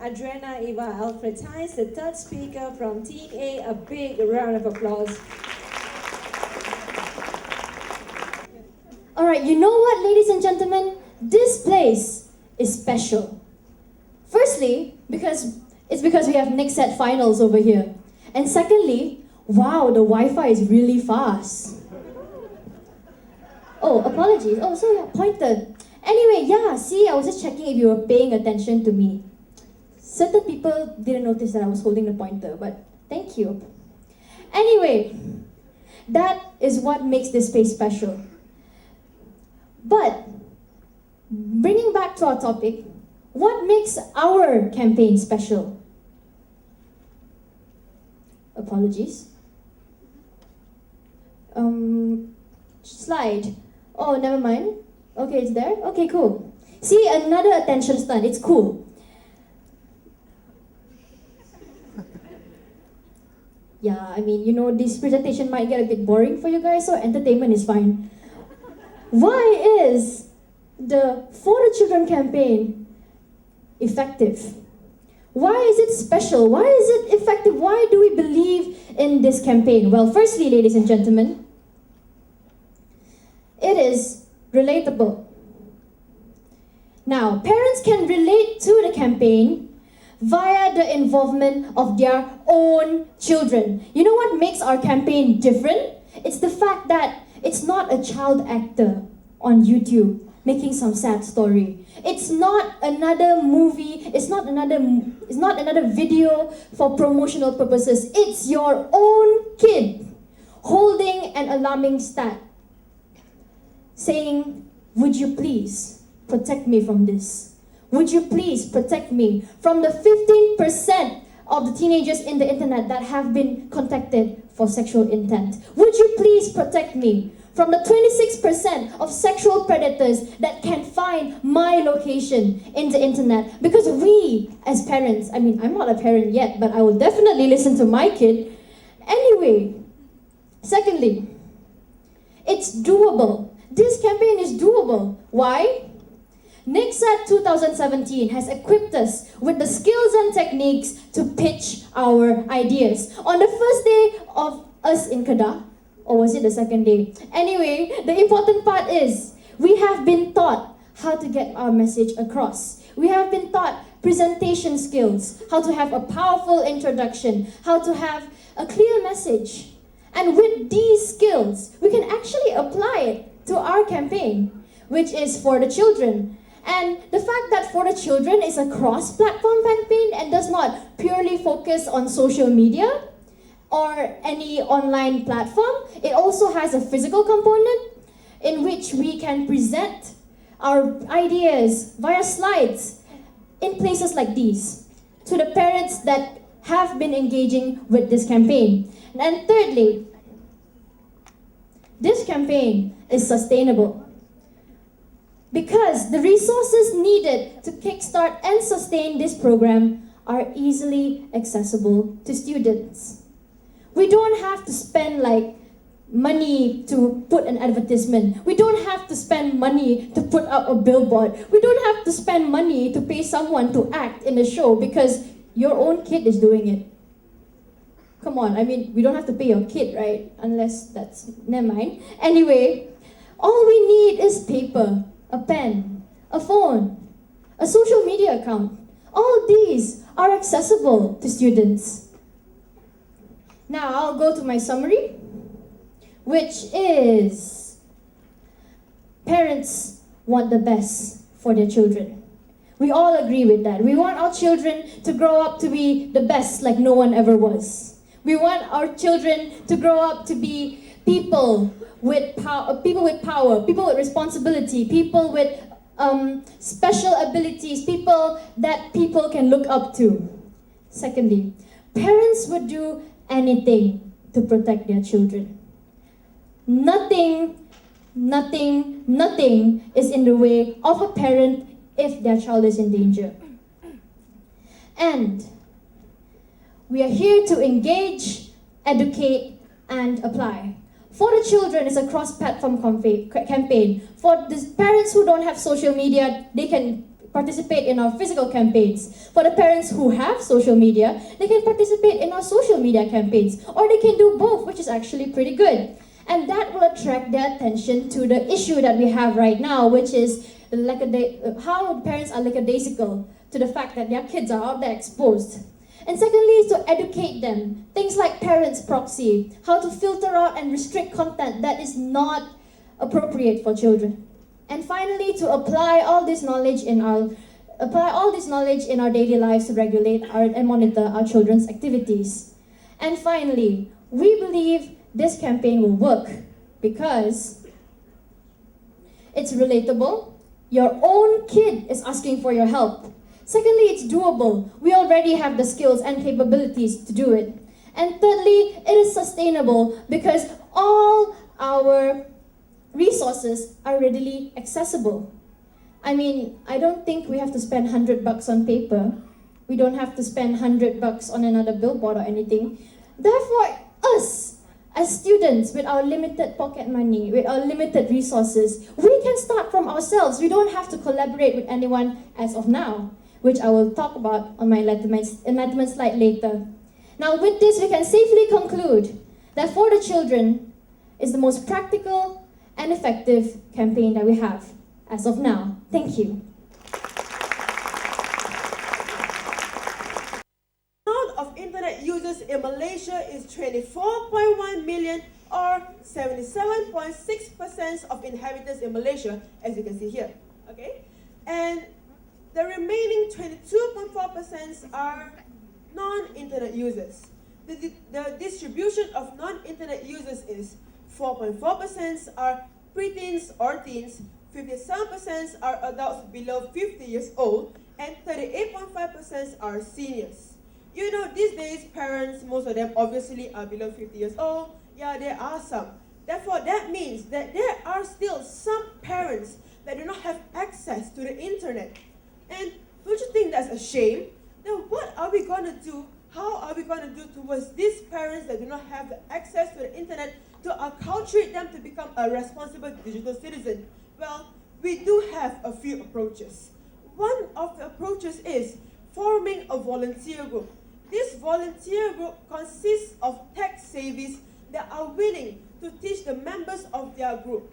Adriana Eva Alfretize, the third speaker from Team A. A big round of applause. Alright, you know what, ladies and gentlemen? This place is special. Firstly, because we have next set finals over here. And secondly, wow, the Wi-Fi is really fast. Oh, apologies. Oh, so yeah, pointer. Anyway, yeah, see, I was just checking if you were paying attention to me. Certain people didn't notice that I was holding the pointer, but thank you. Anyway, that is what makes this space special. But, bringing back to our topic, what makes our campaign special? Apologies. Slide. Oh, never mind. Okay, it's there? Okay, cool. See, another attention stunt. It's cool. Yeah, I mean, you know, this presentation might get a bit boring for you guys, so entertainment is fine. Why is the For the Children campaign effective? Why is it special? Why is it effective? Why do we believe in this campaign? Well, firstly, ladies and gentlemen, it is relatable. Now, parents can relate to the campaign via the involvement of their own children. You know what makes our campaign different? It's the fact that it's not a child actor on YouTube making some sad story. It's not another movie, it's not another video for promotional purposes. It's your own kid holding an alarming stat saying, "Would you please protect me from this? Would you please protect me from the 15% of the teenagers in the internet that have been contacted for sexual intent? Would you please protect me from the 26% of sexual predators that can find my location in the internet?" Because we, as parents, I mean, I'm not a parent yet, but I will definitely listen to my kid. Anyway, secondly, it's doable. This campaign is doable. Why? NICSAT 2017 has equipped us with the skills and techniques to pitch our ideas. On the first day of us in Kedah, or was it the second day? Anyway, the important part is we have been taught how to get our message across. We have been taught presentation skills, how to have a powerful introduction, how to have a clear message. And with these skills, we can actually apply it to our campaign, which is For the Children. And the fact that For the Children is a cross-platform campaign and does not purely focus on social media or any online platform, it also has a physical component in which we can present our ideas via slides in places like these to the parents that have been engaging with this campaign. And thirdly, this campaign is sustainable because the resources needed to kickstart and sustain this program are easily accessible to students. We don't have to spend money to put an advertisement. We don't have to spend money to put up a billboard. We don't have to spend money to pay someone to act in a show because your own kid is doing it. Come on, I mean, we don't have to pay your kid, right? Unless that's, never mind. Anyway, all we need is paper, a pen, a phone, a social media account. All these are accessible to students. Now I'll go to my summary, which is parents want the best for their children. We all agree with that. We want our children to grow up to be the best like no one ever was. We want our children to grow up to be people with power, people with responsibility, people with special abilities, people that people can look up to. Secondly, parents would do anything to protect their children. Nothing is in the way of a parent if their child is in danger. And we are here to engage, educate, and apply. For the Children is a cross-platform campaign. For the parents who don't have social media, they can participate in our physical campaigns. For the parents who have social media, they can participate in our social media campaigns, or they can do both, which is actually pretty good. And that will attract their attention to the issue that we have right now, which is how parents are lackadaisical to the fact that their kids are out there exposed. And secondly, is to educate them. Things like parents proxy, how to filter out and restrict content that is not appropriate for children. And finally, to apply all this knowledge in our daily lives to regulate and monitor our children's activities. And finally, we believe this campaign will work because it's relatable. Your own kid is asking for your help. Secondly, it's doable. We already have the skills and capabilities to do it. And thirdly, it is sustainable because all our resources are readily accessible. I mean, I don't think we have to spend $100 on paper. We don't have to spend $100 on another billboard or anything. Therefore, us, as students, with our limited pocket money, with our limited resources, we can start from ourselves. We don't have to collaborate with anyone as of now, which I will talk about on my enlightenment slide later. Now, with this, we can safely conclude that For the Children is the most practical and effective campaign that we have as of now. Thank you. The amount of internet users in Malaysia is 24.1 million, or 77.6% of inhabitants in Malaysia, as you can see here. Okay, and the remaining 22.4% are non-internet users. The distribution of non-internet users is 4.4% are preteens or teens, 57% are adults below 50 years old, and 38.5% are seniors. You know, these days, parents, most of them obviously are below 50 years old. Yeah, there are some. Therefore, that means that there are still some parents that do not have access to the internet. And don't you think that's a shame? Then what are we going to do? How are we going to do towards these parents that do not have the access to the internet to acculturate them to become a responsible digital citizen? Well, we do have a few approaches. One of the approaches is forming a volunteer group. This volunteer group consists of tech savvies that are willing to teach the members of their group.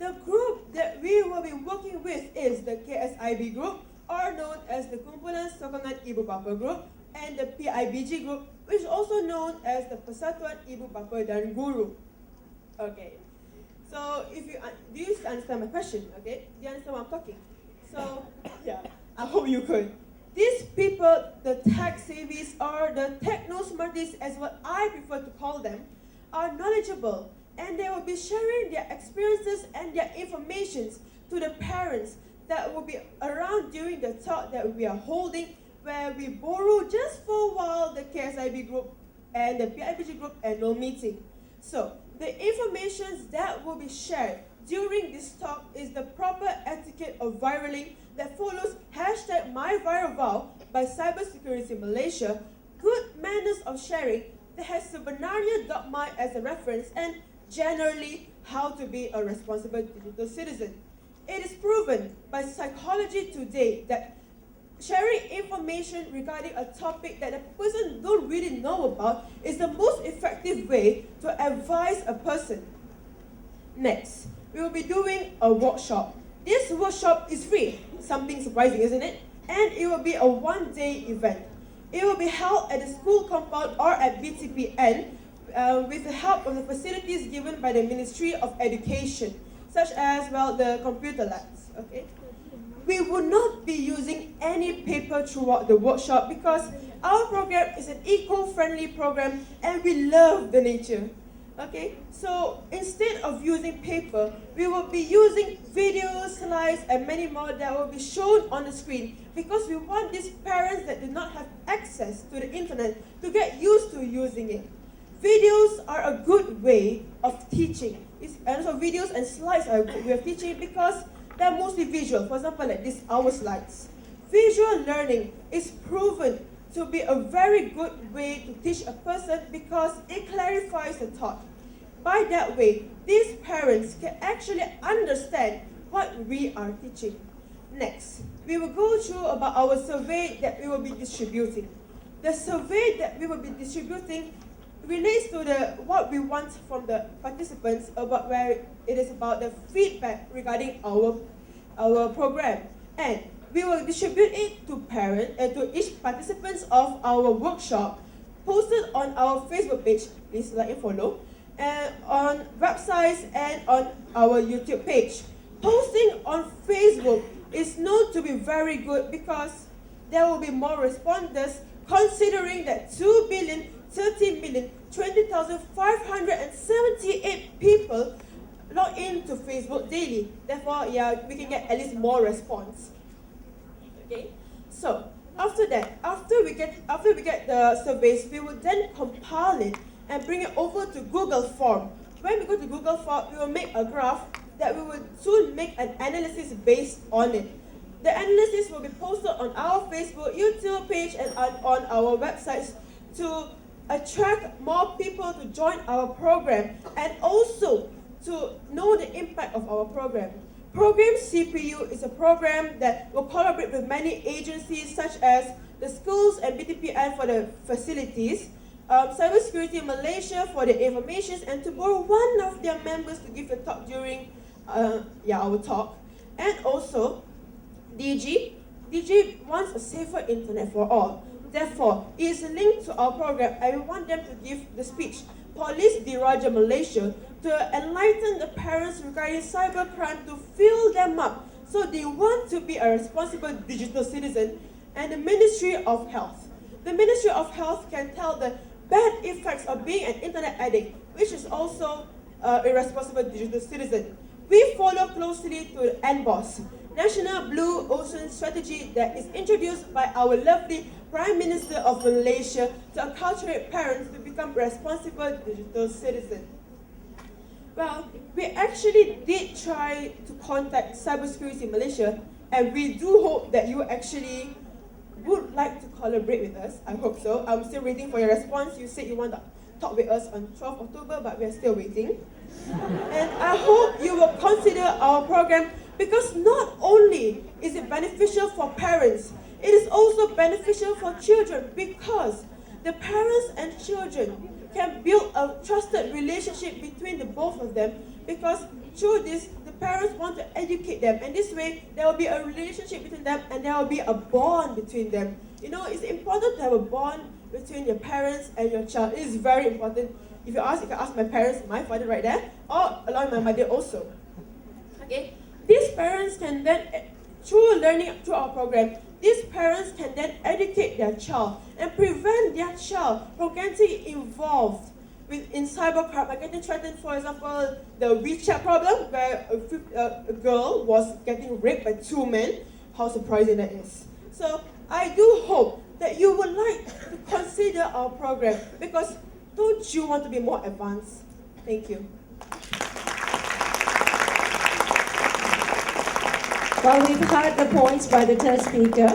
The group that we will be working with is the KSIB group, or known as the Kumpulan Sokongan Ibu Bapa group, and the PIBG group, which is also known as the Persatuan Ibu Bapa dan Guru. Okay, so do you understand my question? Okay, do you understand what I'm talking? So, yeah, I hope you could. These people, the tech savvies or the techno smarties, as what I prefer to call them, are knowledgeable, and they will be sharing their experiences and their informations to the parents that will be around during the talk that we are holding, where we borrow just for a while the KSIB group and the PIBG group annual meeting. So the information that will be shared during this talk is the proper etiquette of viraling that follows #MyViralVow by Cybersecurity Malaysia, good manners of sharing that has sebenarnya.my as a reference, and generally how to be a responsible digital citizen. It is proven by Psychology Today that sharing information regarding a topic that a person don't really know about is the most effective way to advise a person. Next, we will be doing a workshop. This workshop is free, something surprising, isn't it? And it will be a one-day event. It will be held at the school compound or at BTPN with the help of the facilities given by the Ministry of Education, such as, well, the computer labs. Okay. We will not be using any paper throughout the workshop because our program is an eco-friendly program and we love the nature. Okay, so instead of using paper, we will be using videos, slides, and many more that will be shown on the screen because we want these parents that do not have access to the internet to get used to using it. Videos are a good way of teaching. And so videos and slides are a good way of teaching because they're mostly visual. For example, like this, our slides. Visual learning is proven to be a very good way to teach a person because it clarifies the thought. By that way, these parents can actually understand what we are teaching. Next, we will go through about our survey that we will be distributing. The survey that we will be distributing relates to what we want from the participants about where it is about the feedback regarding our program, and we will distribute it to to each participants of our workshop, posted on our Facebook page. Please like and follow, and on websites and on our YouTube page. Posting on Facebook is known to be very good because there will be more responders, considering that 2,030,020,578 people log into Facebook daily. Therefore, yeah, we can get at least more response. Okay, so after that, after we get the surveys, we will then compile it and bring it over to Google Form. When we go to Google Form, we will make a graph that we will soon make an analysis based on it. The analysis will be posted on our Facebook, YouTube page, and on our websites to attract more people to join our program and also to know the impact of our program. Program CPU is a program that will collaborate with many agencies such as the schools and BTPN for the facilities, Cybersecurity Malaysia for the informations, and to borrow one of their members to give a talk during our talk, and also DG wants a safer internet for all. Therefore, it is linked to our program, and we want them to give the speech. Police Diraja Malaysia to enlighten the parents regarding cybercrime, to fill them up so they want to be a responsible digital citizen. And the Ministry of Health. The Ministry of Health can tell the bad effects of being an internet addict, which is also a responsible digital citizen. We follow closely to the NBOS, National Blue Ocean Strategy, that is introduced by our lovely Prime Minister of Malaysia to acculturate parents to become responsible digital citizens. Well, we actually did try to contact Cybersecurity Malaysia, and we do hope that you actually would like to collaborate with us. I hope so. I'm still waiting for your response. You said you want to talk with us on 12th October, but we're still waiting. And I hope you will consider our program, because not only is it beneficial for parents, it is also beneficial for children, because the parents and children can build a trusted relationship between the both of them, because through this, the parents want to educate them, and this way there will be a relationship between them and there will be a bond between them. You know, it's important to have a bond between your parents and your child. It is very important. If you can ask my parents, my father right there, or along with my mother also. Okay, these parents can then, through learning through our program, these parents can then educate their child and prevent their child from getting involved in cybercrime, like getting threatened. For example, the WeChat problem, where a girl was getting raped by 2 men. How surprising that is. So I do hope that you would like to consider our program, because don't you want to be more advanced? Thank you. Well, we've heard the points by the third speaker.